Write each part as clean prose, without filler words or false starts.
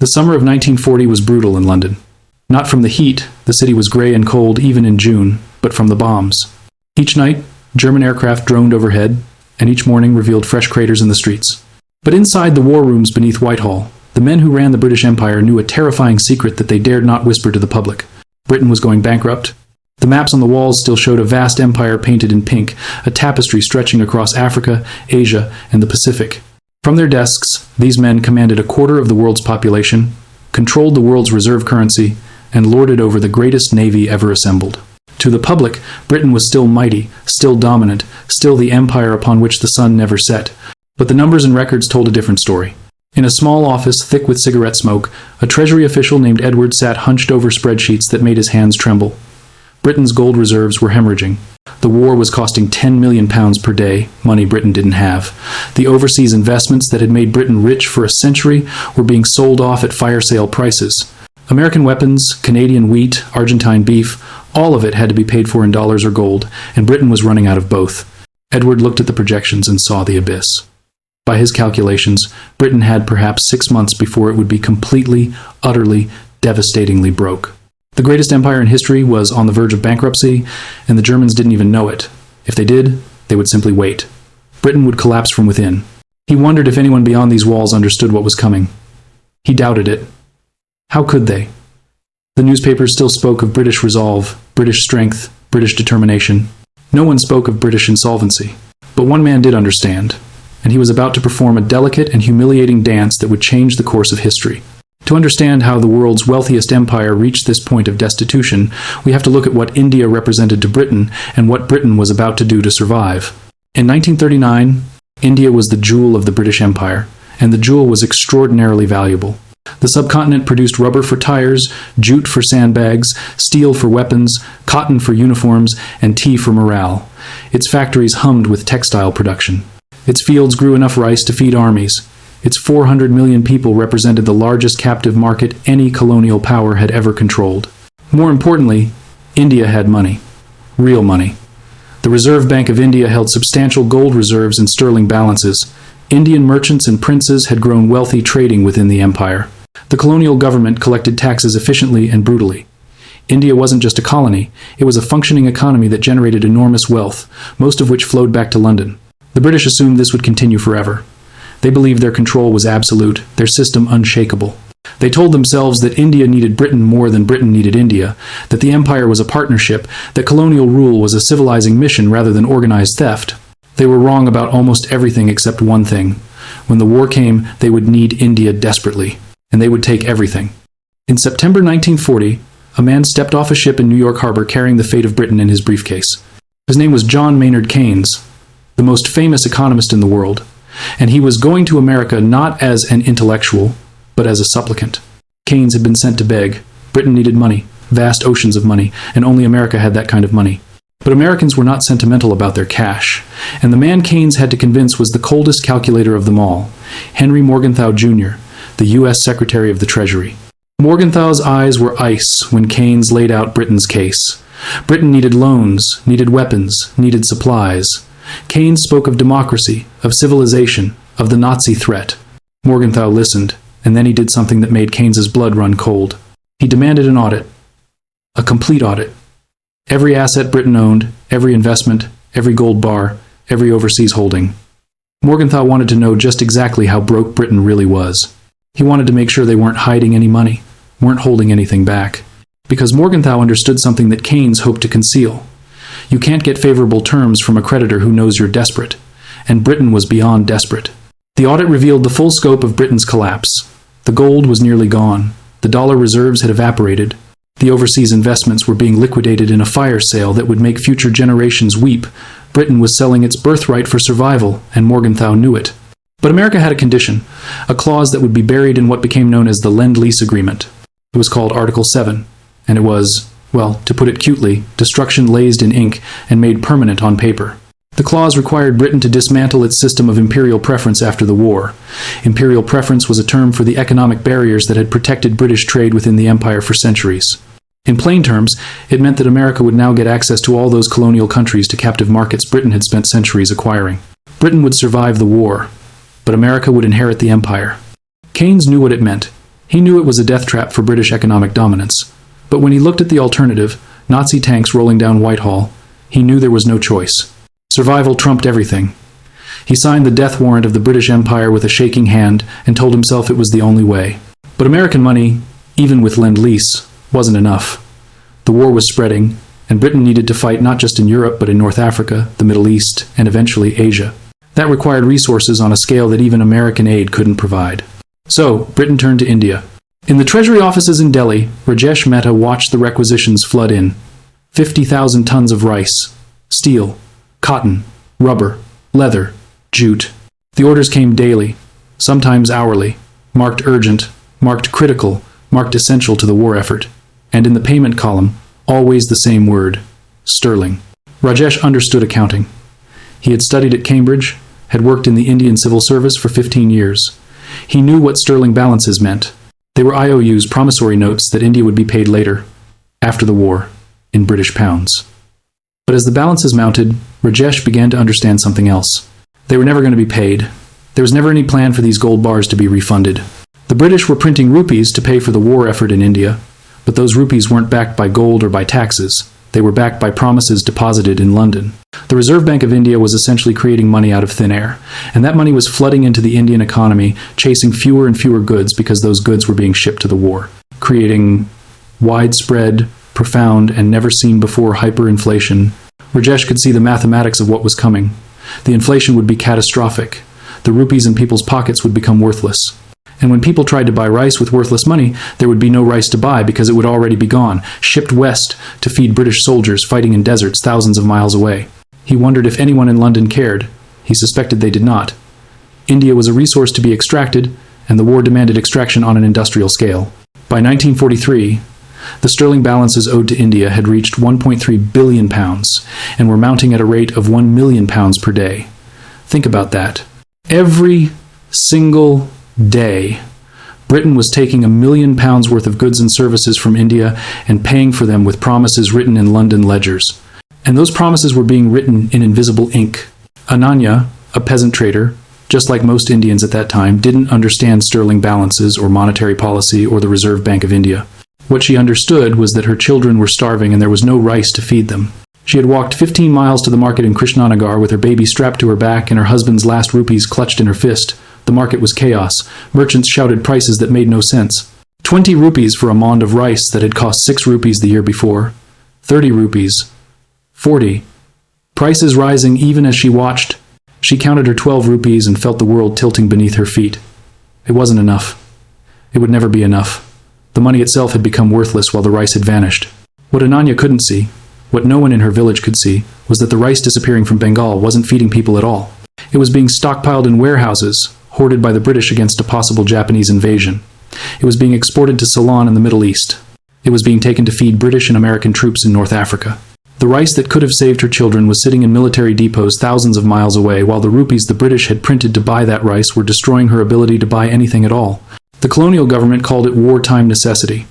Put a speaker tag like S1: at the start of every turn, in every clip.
S1: The summer of 1940 was brutal in London. Not from the heat, the city was grey and cold even in June, but from the bombs. Each night, German aircraft droned overhead, and each morning revealed fresh craters in the streets. But inside the war rooms beneath Whitehall, the men who ran the British Empire knew a terrifying secret that they dared not whisper to the public. Britain was going bankrupt. The maps on the walls still showed a vast empire painted in pink, a tapestry stretching across Africa, Asia, and the Pacific. From their desks, these men commanded a quarter of the world's population, controlled the world's reserve currency, and lorded over the greatest navy ever assembled. To the public, Britain was still mighty, still dominant, still the empire upon which the sun never set. But the numbers and records told a different story. In a small office thick with cigarette smoke, a Treasury official named Edward sat hunched over spreadsheets that made his hands tremble. Britain's gold reserves were hemorrhaging. The war was costing £10 million per day, money Britain didn't have. The overseas investments that had made Britain rich for a century were being sold off at fire sale prices. American weapons, Canadian wheat, Argentine beef, all of it had to be paid for in dollars or gold, and Britain was running out of both. Edward looked at the projections and saw the abyss. By his calculations, Britain had perhaps 6 months before it would be completely, utterly, devastatingly broke. The greatest empire in history was on the verge of bankruptcy, and the Germans didn't even know it. If they did, they would simply wait. Britain would collapse from within. He wondered if anyone beyond these walls understood what was coming. He doubted it. How could they? The newspapers still spoke of British resolve, British strength, British determination. No one spoke of British insolvency. But one man did understand, and he was about to perform a delicate and humiliating dance that would change the course of history. To understand how the world's wealthiest empire reached this point of destitution, we have to look at what India represented to Britain and what Britain was about to do to survive. In 1939, India was the jewel of the British Empire, and the jewel was extraordinarily valuable. The subcontinent produced rubber for tires, jute for sandbags, steel for weapons, cotton for uniforms, and tea for morale. Its factories hummed with textile production. Its fields grew enough rice to feed armies. Its 400 million people represented the largest captive market any colonial power had ever controlled. More importantly, India had money. Real money. The Reserve Bank of India held substantial gold reserves and sterling balances. Indian merchants and princes had grown wealthy trading within the empire. The colonial government collected taxes efficiently and brutally. India wasn't just a colony, it was a functioning economy that generated enormous wealth, most of which flowed back to London. The British assumed this would continue forever. They believed their control was absolute, their system unshakable. They told themselves that India needed Britain more than Britain needed India, that the empire was a partnership, that colonial rule was a civilizing mission rather than organized theft. They were wrong about almost everything except one thing. When the war came, they would need India desperately, and they would take everything. In September 1940, a man stepped off a ship in New York Harbor carrying the fate of Britain in his briefcase. His name was John Maynard Keynes, the most famous economist in the world, and he was going to America not as an intellectual, but as a supplicant. Keynes had been sent to beg. Britain needed money, vast oceans of money, and only America had that kind of money. But Americans were not sentimental about their cash, and the man Keynes had to convince was the coldest calculator of them all, Henry Morgenthau Jr., the U.S. Secretary of the Treasury. Morgenthau's eyes were ice when Keynes laid out Britain's case. Britain needed loans, needed weapons, needed supplies. Keynes spoke of democracy, of civilization, of the Nazi threat. Morgenthau listened, and then he did something that made Keynes's blood run cold. He demanded an audit. A complete audit. Every asset Britain owned, every investment, every gold bar, every overseas holding. Morgenthau wanted to know just exactly how broke Britain really was. He wanted to make sure they weren't hiding any money, weren't holding anything back. Because Morgenthau understood something that Keynes hoped to conceal. You can't get favorable terms from a creditor who knows you're desperate, and Britain was beyond desperate. The audit revealed the full scope of Britain's collapse. The gold was nearly gone. The dollar reserves had evaporated. The overseas investments were being liquidated in a fire sale that would make future generations weep. Britain was selling its birthright for survival, and Morgenthau knew it. But America had a condition, a clause that would be buried in what became known as the Lend-Lease Agreement. It was called Article 7, and it was, well, to put it cutely, destruction lazed in ink and made permanent on paper. The clause required Britain to dismantle its system of imperial preference after the war. Imperial preference was a term for the economic barriers that had protected British trade within the empire for centuries. In plain terms, it meant that America would now get access to all those colonial countries to captive markets Britain had spent centuries acquiring. Britain would survive the war, but America would inherit the empire. Keynes knew what it meant. He knew it was a death trap for British economic dominance. But when he looked at the alternative, Nazi tanks rolling down Whitehall, he knew there was no choice. Survival trumped everything. He signed the death warrant of the British Empire with a shaking hand and told himself it was the only way. But American money, even with Lend-Lease, wasn't enough. The war was spreading, and Britain needed to fight not just in Europe but in North Africa, the Middle East, and eventually Asia. That required resources on a scale that even American aid couldn't provide. So, Britain turned to India. In the treasury offices in Delhi, Rajesh Mehta watched the requisitions flood in. 50,000 tons of rice, steel, cotton, rubber, leather, jute. The orders came daily, sometimes hourly, marked urgent, marked critical, marked essential to the war effort. And in the payment column, always the same word, sterling. Rajesh understood accounting. He had studied at Cambridge, had worked in the Indian civil service for 15 years. He knew what sterling balances meant. They were IOUs, promissory notes that India would be paid later, after the war, in British pounds. But as the balances mounted, Rajesh began to understand something else. They were never going to be paid. There was never any plan for these gold bars to be refunded. The British were printing rupees to pay for the war effort in India, but those rupees weren't backed by gold or by taxes. They were backed by promises deposited in London. The Reserve Bank of India was essentially creating money out of thin air, and that money was flooding into the Indian economy, chasing fewer and fewer goods because those goods were being shipped to the war, creating widespread, profound, and never-seen-before hyperinflation. Rajesh could see the mathematics of what was coming. The inflation would be catastrophic. The rupees in people's pockets would become worthless. And when people tried to buy rice with worthless money, there would be no rice to buy because it would already be gone, shipped west to feed British soldiers fighting in deserts thousands of miles away. He wondered if anyone in London cared. He suspected they did not. India was a resource to be extracted, and the war demanded extraction on an industrial scale. By 1943, the sterling balances owed to India had reached £1.3 billion and were mounting at a rate of £1 million per day. Think about that. Every single day, Britain was taking £1 million worth of goods and services from India and paying for them with promises written in London ledgers. And those promises were being written in invisible ink. Ananya, a peasant trader, just like most Indians at that time, didn't understand sterling balances or monetary policy or the Reserve Bank of India. What she understood was that her children were starving and there was no rice to feed them. She had walked 15 miles to the market in Krishnanagar with her baby strapped to her back and her husband's last rupees clutched in her fist. The market was chaos. Merchants shouted prices that made no sense. 20 rupees for a mond of rice that had cost 6 rupees the year before. 30 rupees. 40. Prices rising even as she watched. She counted her 12 rupees and felt the world tilting beneath her feet. It wasn't enough. It would never be enough. The money itself had become worthless while the rice had vanished. What Ananya couldn't see, what no one in her village could see, was that the rice disappearing from Bengal wasn't feeding people at all. It was being stockpiled in warehouses, hoarded by the British against a possible Japanese invasion. It was being exported to Ceylon in the Middle East. It was being taken to feed British and American troops in North Africa. The rice that could have saved her children was sitting in military depots thousands of miles away, while the rupees the British had printed to buy that rice were destroying her ability to buy anything at all. The colonial government called it wartime necessity.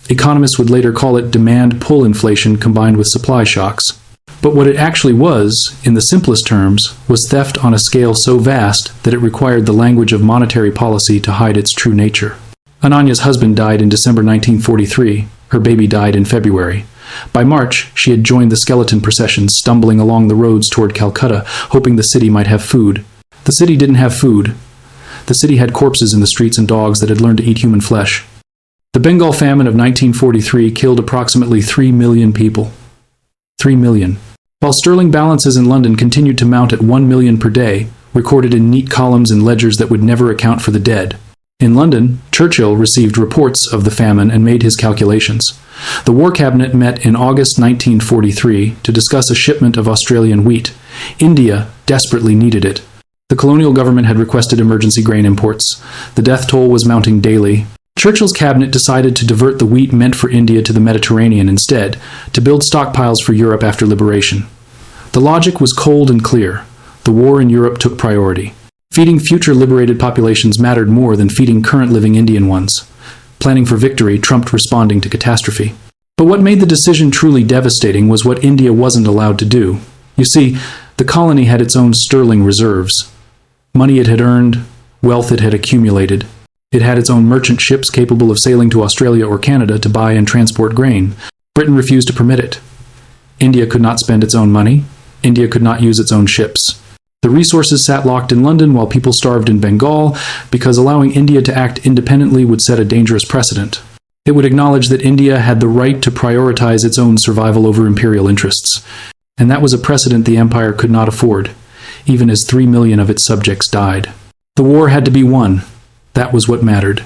S1: Economists would later call it demand-pull inflation combined with supply shocks. But what it actually was, in the simplest terms, was theft on a scale so vast that it required the language of monetary policy to hide its true nature. Ananya's husband died in December 1943. Her baby died in February. By March, she had joined the skeleton procession, stumbling along the roads toward Calcutta, hoping the city might have food. The city didn't have food. The city had corpses in the streets and dogs that had learned to eat human flesh. The Bengal famine of 1943 killed approximately 3 million people. 3 million. While sterling balances in London continued to mount at 1 million per day, recorded in neat columns and ledgers that would never account for the dead. In London, Churchill received reports of the famine and made his calculations. The War Cabinet met in August 1943 to discuss a shipment of Australian wheat. India desperately needed it. The colonial government had requested emergency grain imports. The death toll was mounting daily. Churchill's cabinet decided to divert the wheat meant for India to the Mediterranean instead, to build stockpiles for Europe after liberation. The logic was cold and clear. The war in Europe took priority. Feeding future liberated populations mattered more than feeding current living Indian ones. Planning for victory trumped responding to catastrophe. But what made the decision truly devastating was what India wasn't allowed to do. You see, the colony had its own sterling reserves. Money it had earned, wealth it had accumulated. It had its own merchant ships capable of sailing to Australia or Canada to buy and transport grain. Britain refused to permit it. India could not spend its own money. India could not use its own ships. The resources sat locked in London while people starved in Bengal, because allowing India to act independently would set a dangerous precedent. It would acknowledge that India had the right to prioritize its own survival over imperial interests. And that was a precedent the empire could not afford, even as 3 million of its subjects died. The war had to be won. That was what mattered.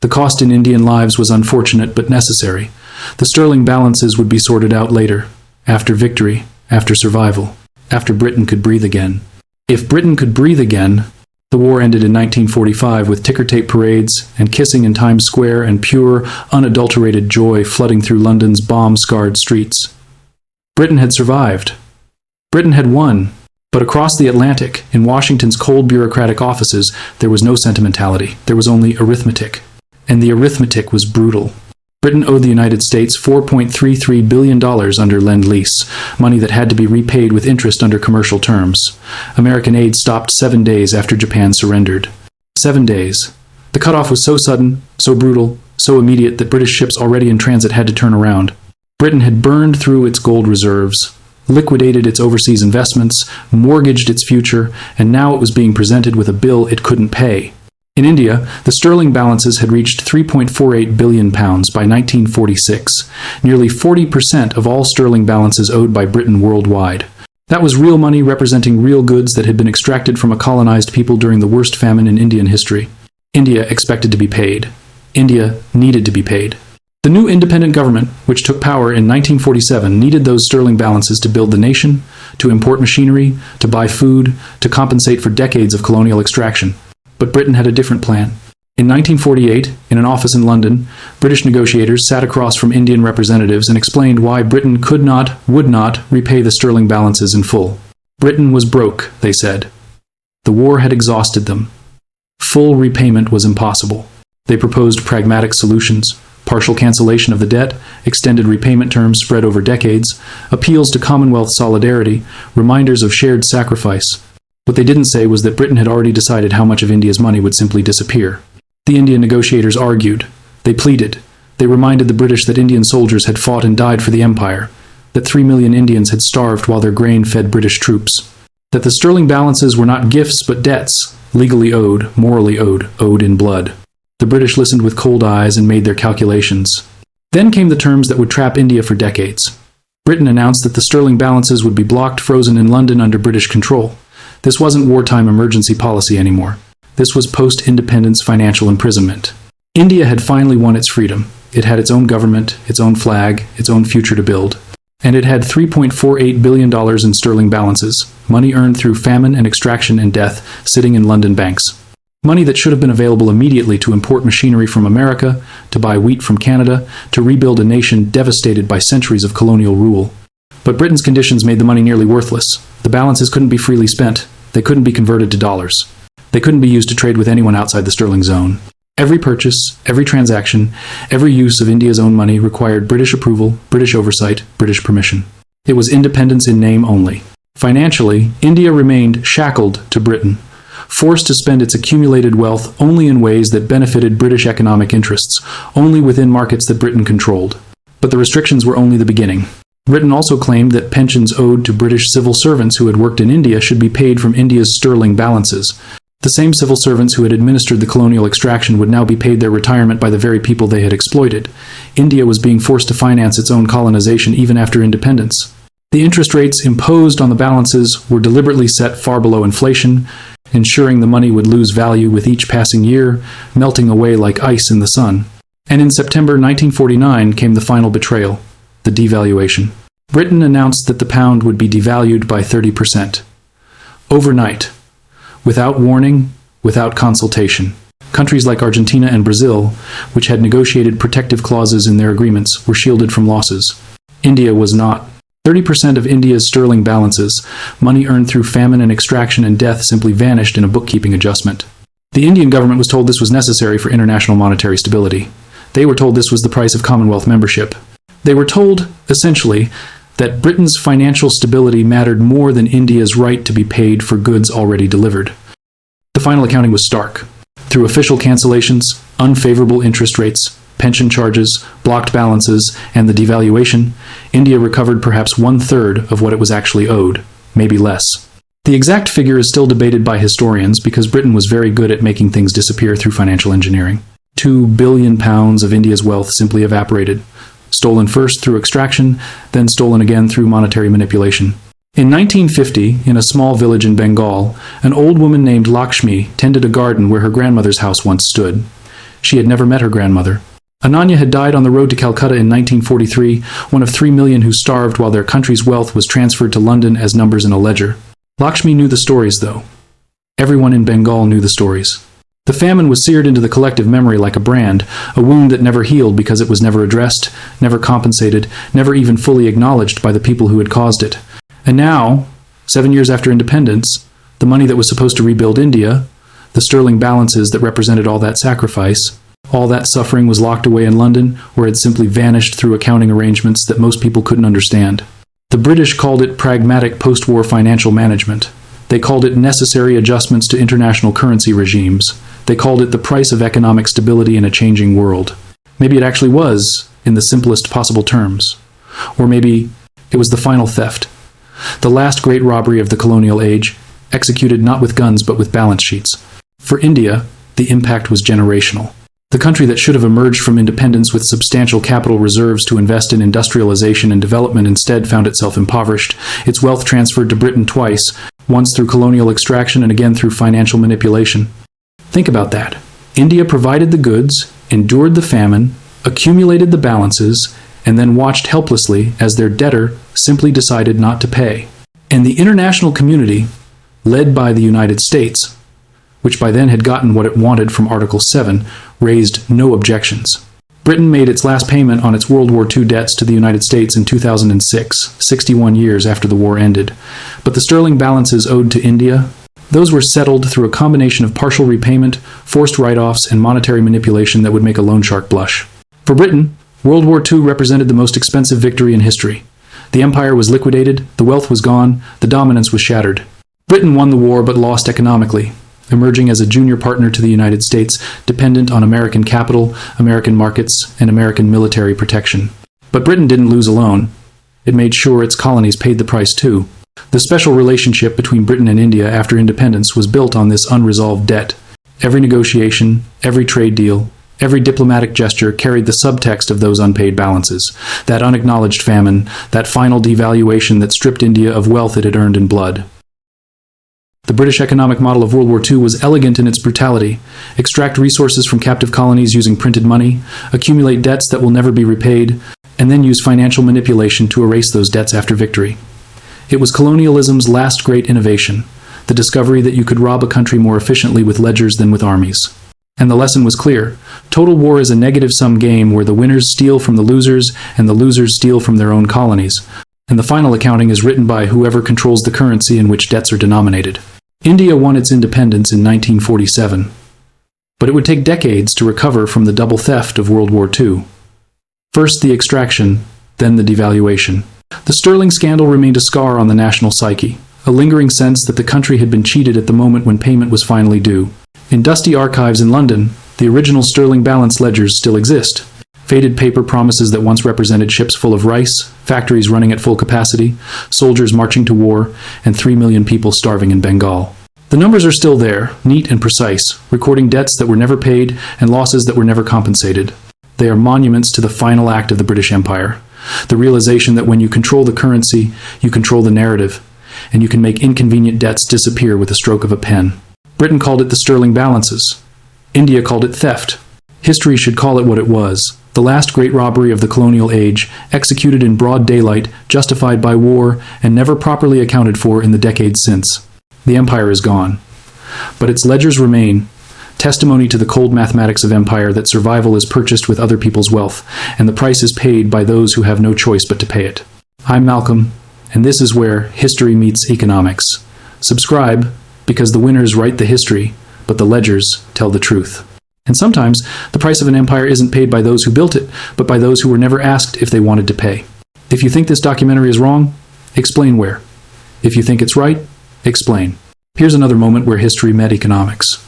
S1: The cost in Indian lives was unfortunate but necessary. The sterling balances would be sorted out later, after victory, after survival, after Britain could breathe again. If Britain could breathe again, the war ended in 1945 with ticker-tape parades and kissing in Times Square and pure, unadulterated joy flooding through London's bomb-scarred streets. Britain had survived. Britain had won. But across the Atlantic, in Washington's cold bureaucratic offices, there was no sentimentality. There was only arithmetic. And the arithmetic was brutal. Britain owed the United States $4.33 billion under Lend-Lease, money that had to be repaid with interest under commercial terms. American aid stopped 7 days after Japan surrendered. 7 days. The cutoff was so sudden, so brutal, so immediate that British ships already in transit had to turn around. Britain had burned through its gold reserves, liquidated its overseas investments, mortgaged its future, and now it was being presented with a bill it couldn't pay. In India, the sterling balances had reached £3.48 billion by 1946, nearly 40% of all sterling balances owed by Britain worldwide. That was real money representing real goods that had been extracted from a colonized people during the worst famine in Indian history. India expected to be paid. India needed to be paid. The new independent government, which took power in 1947, needed those sterling balances to build the nation, to import machinery, to buy food, to compensate for decades of colonial extraction. But Britain had a different plan. In 1948, in an office in London, British negotiators sat across from Indian representatives and explained why Britain could not, would not, repay the sterling balances in full. Britain was broke, they said. The war had exhausted them. Full repayment was impossible. They proposed pragmatic solutions: partial cancellation of the debt, extended repayment terms spread over decades, appeals to Commonwealth solidarity, reminders of shared sacrifice. What they didn't say was that Britain had already decided how much of India's money would simply disappear. The Indian negotiators argued. They pleaded. They reminded the British that Indian soldiers had fought and died for the empire, that 3 million Indians had starved while their grain fed British troops, that the sterling balances were not gifts but debts, legally owed, morally owed, owed in blood. The British listened with cold eyes and made their calculations. Then came the terms that would trap India for decades. Britain announced that the sterling balances would be blocked, frozen in London under British control. This wasn't wartime emergency policy anymore. This was post-independence financial imprisonment. India had finally won its freedom. It had its own government, its own flag, its own future to build. And it had $3.48 billion in sterling balances, money earned through famine and extraction and death, sitting in London banks. Money that should have been available immediately to import machinery from America, to buy wheat from Canada, to rebuild a nation devastated by centuries of colonial rule. But Britain's conditions made the money nearly worthless. The balances couldn't be freely spent. They couldn't be converted to dollars. They couldn't be used to trade with anyone outside the sterling zone. Every purchase, every transaction, every use of India's own money required British approval, British oversight, British permission. It was independence in name only. Financially, India remained shackled to Britain, forced to spend its accumulated wealth only in ways that benefited British economic interests, only within markets that Britain controlled. But the restrictions were only the beginning. Britain also claimed that pensions owed to British civil servants who had worked in India should be paid from India's sterling balances. The same civil servants who had administered the colonial extraction would now be paid their retirement by the very people they had exploited. India was being forced to finance its own colonization even after independence. The interest rates imposed on the balances were deliberately set far below inflation, ensuring the money would lose value with each passing year, melting away like ice in the sun. And in September 1949 came the final betrayal: the devaluation. Britain announced that the pound would be devalued by 30%. Overnight. Without warning, without consultation. Countries like Argentina and Brazil, which had negotiated protective clauses in their agreements, were shielded from losses. India was not. 30% of India's sterling balances, money earned through famine and extraction and death, simply vanished in a bookkeeping adjustment. The Indian government was told this was necessary for international monetary stability. They were told this was the price of Commonwealth membership. They were told, essentially, that Britain's financial stability mattered more than India's right to be paid for goods already delivered. The final accounting was stark. Through official cancellations, unfavorable interest rates, pension charges, blocked balances, and the devaluation, India recovered perhaps 1/3 of what it was actually owed, maybe less. The exact figure is still debated by historians because Britain was very good at making things disappear through financial engineering. £2 billion of India's wealth simply evaporated, stolen first through extraction, then stolen again through monetary manipulation. In 1950, in a small village in Bengal, an old woman named Lakshmi tended a garden where her grandmother's house once stood. She had never met her grandmother. Ananya had died on the road to Calcutta in 1943, one of 3 million who starved while their country's wealth was transferred to London as numbers in a ledger. Lakshmi knew the stories, though. Everyone in Bengal knew the stories. The famine was seared into the collective memory like a brand, a wound that never healed because it was never addressed, never compensated, never even fully acknowledged by the people who had caused it. And now, 7 years after independence, the money that was supposed to rebuild India, the sterling balances that represented all that sacrifice, all that suffering was locked away in London or had simply vanished through accounting arrangements that most people couldn't understand. The British called it pragmatic post-war financial management. They called it necessary adjustments to international currency regimes. They called it the price of economic stability in a changing world. Maybe it actually was, in the simplest possible terms. Or maybe it was the final theft. The last great robbery of the colonial age, executed not with guns but with balance sheets. For India, the impact was generational. The country that should have emerged from independence with substantial capital reserves to invest in industrialization and development instead found itself impoverished, its wealth transferred to Britain twice, once through colonial extraction and again through financial manipulation. Think about that. India provided the goods, endured the famine, accumulated the balances, and then watched helplessly as their debtor simply decided not to pay. And the international community, led by the United States, which by then had gotten what it wanted from Article 7, raised no objections. Britain made its last payment on its World War II debts to the United States in 2006, 61 years after the war ended. But the sterling balances owed to India, those were settled through a combination of partial repayment, forced write-offs, and monetary manipulation that would make a loan shark blush. For Britain, World War II represented the most expensive victory in history. The empire was liquidated, the wealth was gone, the dominance was shattered. Britain won the war but lost economically, emerging as a junior partner to the United States, dependent on American capital, American markets, and American military protection. But Britain didn't lose alone. It made sure its colonies paid the price too. The special relationship between Britain and India after independence was built on this unresolved debt. Every negotiation, every trade deal, every diplomatic gesture carried the subtext of those unpaid balances, that unacknowledged famine, that final devaluation that stripped India of wealth it had earned in blood. The British economic model of World War II was elegant in its brutality. Extract resources from captive colonies using printed money, accumulate debts that will never be repaid, and then use financial manipulation to erase those debts after victory. It was colonialism's last great innovation, the discovery that you could rob a country more efficiently with ledgers than with armies. And the lesson was clear. Total war is a negative-sum game where the winners steal from the losers and the losers steal from their own colonies. And the final accounting is written by whoever controls the currency in which debts are denominated. India won its independence in 1947, but it would take decades to recover from the double theft of World War II. First the extraction, then the devaluation. The sterling scandal remained a scar on the national psyche, a lingering sense that the country had been cheated at the moment when payment was finally due. In dusty archives in London, the original sterling balance ledgers still exist. Faded paper promises that once represented ships full of rice, factories running at full capacity, soldiers marching to war, and 3 million people starving in Bengal. The numbers are still there, neat and precise, recording debts that were never paid and losses that were never compensated. They are monuments to the final act of the British Empire, the realization that when you control the currency, you control the narrative, and you can make inconvenient debts disappear with a stroke of a pen. Britain called it the sterling balances. India called it theft. History should call it what it was. The last great robbery of the colonial age, executed in broad daylight, justified by war, and never properly accounted for in the decades since. The empire is gone. But its ledgers remain, testimony to the cold mathematics of empire that survival is purchased with other people's wealth, and the price is paid by those who have no choice but to pay it. I'm Malcolm, and this is where history meets economics. Subscribe, because the winners write the history, but the ledgers tell the truth. And sometimes, the price of an empire isn't paid by those who built it, but by those who were never asked if they wanted to pay. If you think this documentary is wrong, explain where. If you think it's right, explain. Here's another moment where history met economics.